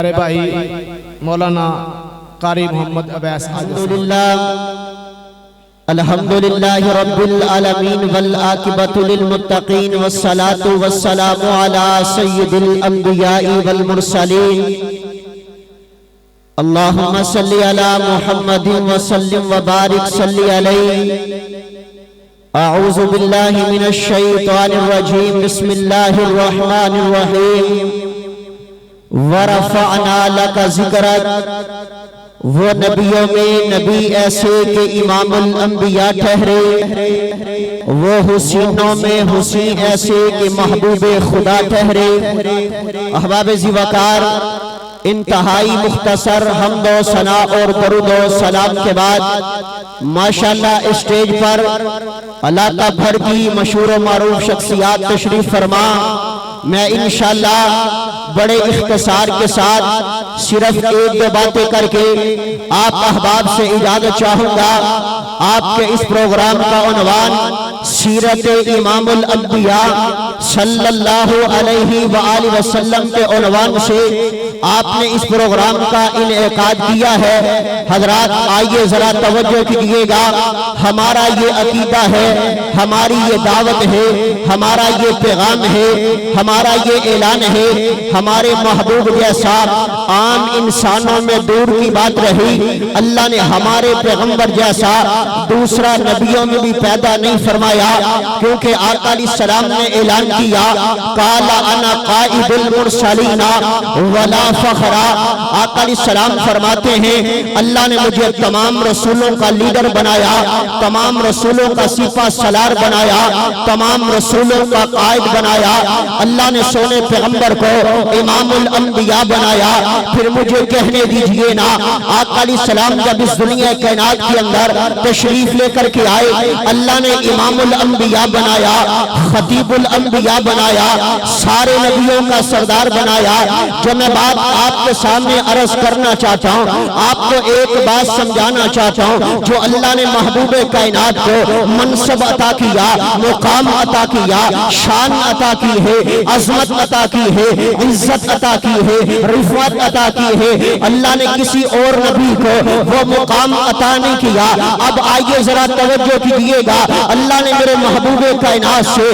میرے بھائی مولانا قاری محمد عبیس الحمدللہ رب العالمین والعاقبۃ للمتقین والصلاة والسلام علی سید الانبیاء والمرسلین اللہم صلی علی محمد وسلم وبارک صلی علیہ اعوذ باللہ من الشیطان الرجیم بسم اللہ الرحمن الرحیم وَرَفَعْنَا لَكَ ذِكْرَكَ وہ نبیوں میں نبی ایسے کہ امام الانبیاء ٹھہرے، وہ حسینوں میں حسین ایسے کہ محبوب خدا ٹھہرے۔ احباب ذی وقار، انتہائی مختصر حمد و ثنا اور درود و سلام کے بعد ماشاءاللہ اسٹیج پر علاقہ بھر کی مشہور و معروف شخصیات تشریف فرما۔ میں انشاءاللہ بڑے اختصار کے ساتھ صرف ایک دو باتیں کر کے آپ احباب سے اجازت چاہوں گا۔ آپ کے اس پروگرام کا عنوان سیرت امام الانبیاء صلی اللہ علیہ وآلہ وسلم کے عنوان سے آپ نے اس پروگرام کا انعقاد کیا ہے۔ حضرات آئیے ذرا توجہ کیجئے گا، ہمارا یہ عقیدہ ہے، ہماری یہ دعوت ہے، ہمارا یہ پیغام ہے، ہمارا یہ اعلان ہے، ہمارے محبوب جیسا عام انسانوں میں دور کی بات رہی، اللہ نے ہمارے پیغمبر جیسا دوسرا نبیوں میں بھی پیدا نہیں فرمایا، کیونکہ آقا علیہ السلام نے اعلان کیا قال انا قائد المرسلین ولا فخر۔ آقا علیہ السلام فرماتے ہیں اللہ نے مجھے تمام رسولوں کا لیڈر بنایا، تمام رسولوں کا سپہ سالار بنایا، تمام رسولوں کا قائد بنایا۔ اللہ نے سونے پیغمبر کو امام الانبیاء بنایا۔ پھر مجھے کہنے دیجئے نا، آقا علیہ السلام جب اس دنیا کائنات کے اندر تشریف لے کر کے آئے، اللہ نے امام الانبیاء بنایا، خطیب الانبیاء بنایا، سارے نبیوں کا سردار بنایا۔ جو میں بات آپ کے سامنے عرض کرنا چاہتا ہوں، آپ کو ایک بات سمجھانا چاہتا ہوں، جو اللہ نے محبوب کائنات کو منصب عطا کیا، مقام عطا کیا، شان عطا کی ہے، عظمت عطا کی ہے، عزت عطا کی ہے، رفعت عطا کی ہے، اللہ نے کسی اور نبی کو وہ مقام عطا نہیں کیا۔ اب آئیے ذرا توجہ کیجئے گا، اللہ نے میرے محبوب کائنات سے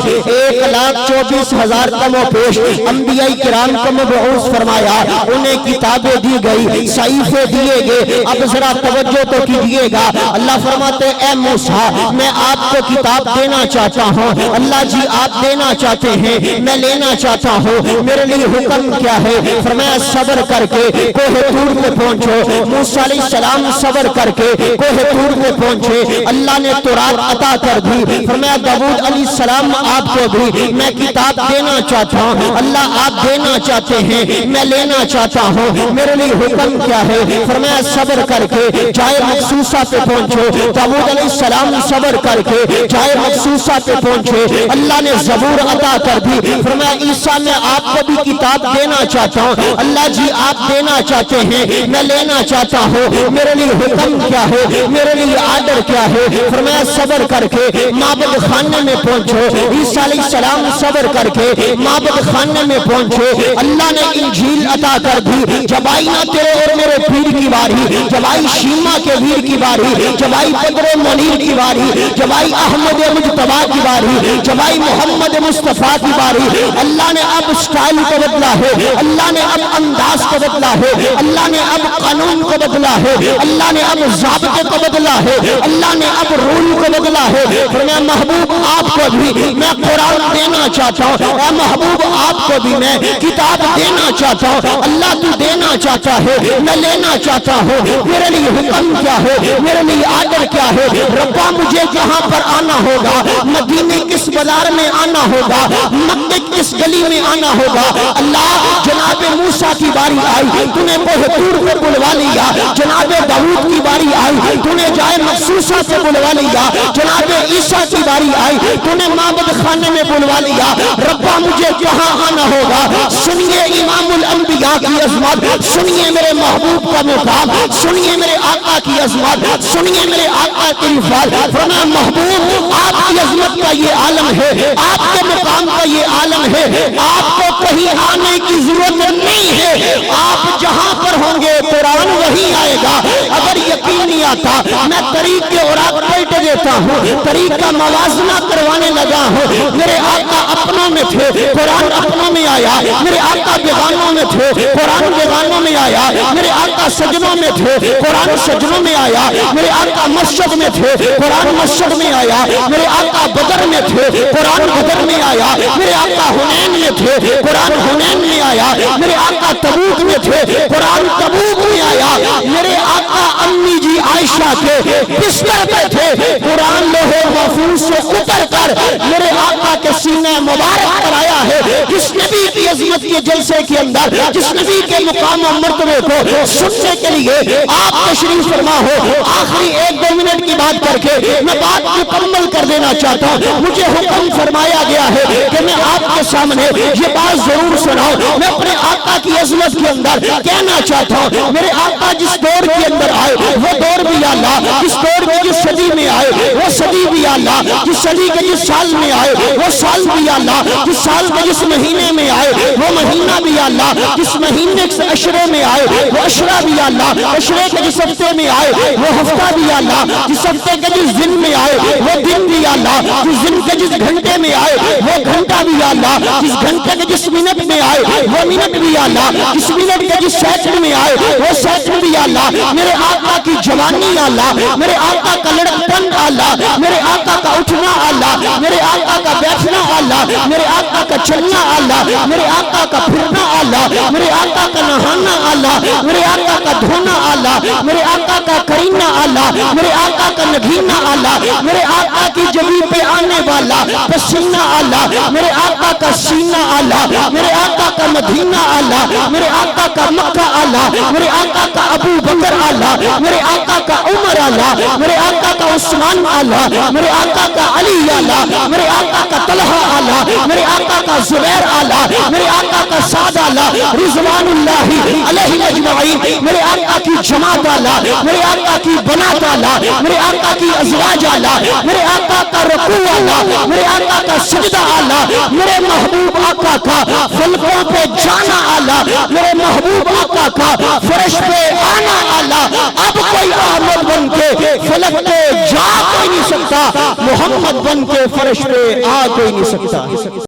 1,24,000 کم و پیش انبیاء کرام کو مبعوث فرمایا، انہیں کتابیں دی گئی، صحیفے دیے گئے۔ اب ذرا توجہ تو کیجئے گا، اللہ فرماتے اے موسیٰ میں آپ کو کتاب دینا چاہتا ہوں۔ اللہ جی آپ دینا چاہتے ہیں، میں لینا چاہتا ہوں، میرے لیے حکم کیا ہے؟ فرمایا صبر کر کے کوہ طور پہ پہنچو۔ موسیٰ علیہ السلام صبر کر کے کوہ طور پہ پہنچے، اللہ نے تورات عطا کر دی۔ فرمایا داؤد علیہ السلام آپ کو بھی میں کتاب دینا چاہتا ہوں، اللہ آپ دینا چاہتے ہیں، میں لینا چاہتا ہوں، میرے لیے حکم کیا ہے؟ فرمایا صبر کر کے جائے مخصوصہ پہ پہنچو۔ داؤد علیہ السلام صبر کر کے جائے مخصوصہ پہ پہنچے، اللہ نے زبور عطا کر دی۔ فرمایا عیسیٰ میں آپ کو بھی کتاب دینا چاہتا ہوں، اللہ جی آپ دینا چاہتے ہیں، میں لینا چاہتا ہوں، میرے لیے حکم کیا ہے؟ میرے لیے آرڈر کیا ہے؟ فرمایا صبر کر کے معبد خانے میں پہنچو۔ عیسیٰ علیہ السلام صبر کر کے معبد خانے میں پہنچے، اللہ نے انجیل عطا کر دی۔ جب آئی نہ تیرے اور میرے پیر کی باری، جب آئی شیما کے ویر کی باری، جب آئی بدر منیر کی باری، جب آئی احمد مجتبیٰ کی باری، جب آئی محمد مصطفیٰ کی باری، اللہ نے اب سٹائل کو بدلا ہے، اللہ نے اب انداز کو بدلا ہے، اللہ نے اب قانون کو بدلا ہے، اللہ نے اب ضابطے کو بدلا ہے، اللہ نے اب رول کو بدلا ہے۔ فرمایا محبوب آپ کو بھی میں قرآن دینا چاہتا ہوں، اے محبوب آپ کو بھی میں کتاب دینا چاہتا ہوں، اللہ تو دینا چاہتا ہے، میں لینا چاہتا ہوں، میرے لیے حکم کیا ہے؟ میرے لیے آرڈر کیا ہے؟ ربا مجھے جہاں پر آنا ہوگا، مدینے کس بازار میں آنا ہوگا، مکے کس گلی میں آنا ہوگا۔ اللہ جناب موسیٰ کی باری آئی، تو نے کوہ طور پہ بلوا لیا۔ جناب داؤد کی باری آئی، تو نے جائے مخصوصہ سے بلوا لیا۔ جناب عیسیٰ کی باری آئی، تو نے معبد خانے میں بلوا لیا۔ ربا مجھے جہاں آنا ہوگا، سنیے امام الانبیاء کی عظمت، سنیے میرے محبوب کا مقام، سنیے میرے آقا کی عظمت، سنیے میرے آقا کی رفعت۔ فرمایا محبوب آپ کی عظمت کا یہ عالم ہے، آپ کے مقام کا یہ عالم ہے، آپ کو کہیں آنے آنے کی ضرورت نہیں ہے، آپ جہاں پر ہوں گے قرآن وہی آئے گا۔ اگر یقین نہیں آتا میں طریق کے اوراق پلٹ دیتا ہوں، طریق کا موازنہ کروانے لگا ہوں۔ میرے آقا اپنوں میں تھے، قرآن اپنوں میں آیا۔ میرے آقا بیگانوں میں تھے، قرآن بیگانوں میں آیا۔ میرے آقا سجنوں میں تھے، قرآن سجنوں میں آیا۔ میرے آقا مسجد میں تھے، قرآن مسجد میں آیا۔ میرے آقا بدر میں تھے، قرآن بدر میں آیا۔ میرے آقا حنین میں تھے، قرآن حنین میں آیا۔ میرے آقا تبوک میں تھے، قرآن تبوک میں آیا۔ میرے آقا امی جی عائشہ کے بستر پہ تھے، قرآن لوح محفوظ سے اتر کر میرے آقا کے سینے مبارک پر آیا ہے۔ جس نبی کی عظمت کے جلسے کے اندر، جس نبی کے مقام و مرتبے کو سننے کے لیے آپ تشریف فرما ہو، آخری 1-2 منٹ کی بات کر کے میں بات مکمل کر دینا چاہتا ہوں۔ مجھے حکم فرمایا گیا ہے کہ میں آپ کے سامنے یہ بات ضرور سناؤں۔ میں اپنے آقا کی عظمت کے اندر کہنا چاہتا ہوں، میرے آقا جس دور کے اندر آئے وہ دور بھی اللہ، جس دور کی جس صدی میں آئے وہ صدی بھی اللہ، جس صدی کے جس سال میں آئے وہ سال بھی اللہ، جس سال کے جس مہینے میں آئے وہ مہینہ بھی اللہ، جس مہینے کے عشرے میں آئے وہ عشرہ بھی اللہ، عشرے کے جس ہفتے میں آئے وہ ہفتہ بھی اللہ، جس ہفتے کے جس دن میں آئے وہ دن بھی اللہ، جس دن کے جس گھنٹے میں آئے وہ گھنٹہ بھی اللہ، جس گھنٹے کے جس منٹ میں آئے وہ منٹ بھی اللہ، جس منٹ کے جس سیکنڈ میں آئے وہ سیکنڈ بھی اللہ۔ میرے آقا کی جوانی اللہ، میرے آقا کا لڑکپن اللہ، میرے آقا کا اٹھنا اللہ، میرے آقا کا بیٹھنا اللہ، میرے آقا کا چلنا اللہ، میرے آقا کا پھرنا اللہ، میرے آقا کا نہانا اللہ، میرے آقا کا دھونا اللہ، میرے آقا کا کرینہ اللہ، میرے آقا کا نگھینا اللہ، میرے آقا کی جبی پہ آنے والا پسینہ اللہ، میرے آقا کا سینہ اللہ، میرے آقا کا مدینہ اللہ، میرے آقا کا مکہ اللہ، میرے آقا کا ابو بکر اللہ، میرے آقا کا عمر اللہ، میرے آقا کا عثمان اللہ، میرے آقا کا علی اللہ، میرے آقا کا طلحہ اللہ، میرے آقا کا زبیر اللہ، میرے آقا کا سعد اللہ رضوان اللہ علیہ اجمعین، میرے آقا کی جماعت اللہ، میرے آقا کی بنات اللہ، میرے آقا کی ازواج اللہ، میرے آقا کا رکوع اللہ، میرے آقا کا سجدہ اللہ، میرے محبوب آقا کا فلکوں پہ جانا اللہ، میرے محبوب آقا کا فرش پہ آنا اللہ۔ اب کوئی احمد بن کے فلک پہ جا کوئی نہیں سکتا، محمد بن کے فرش پہ آ کوئی نہیں سکتا۔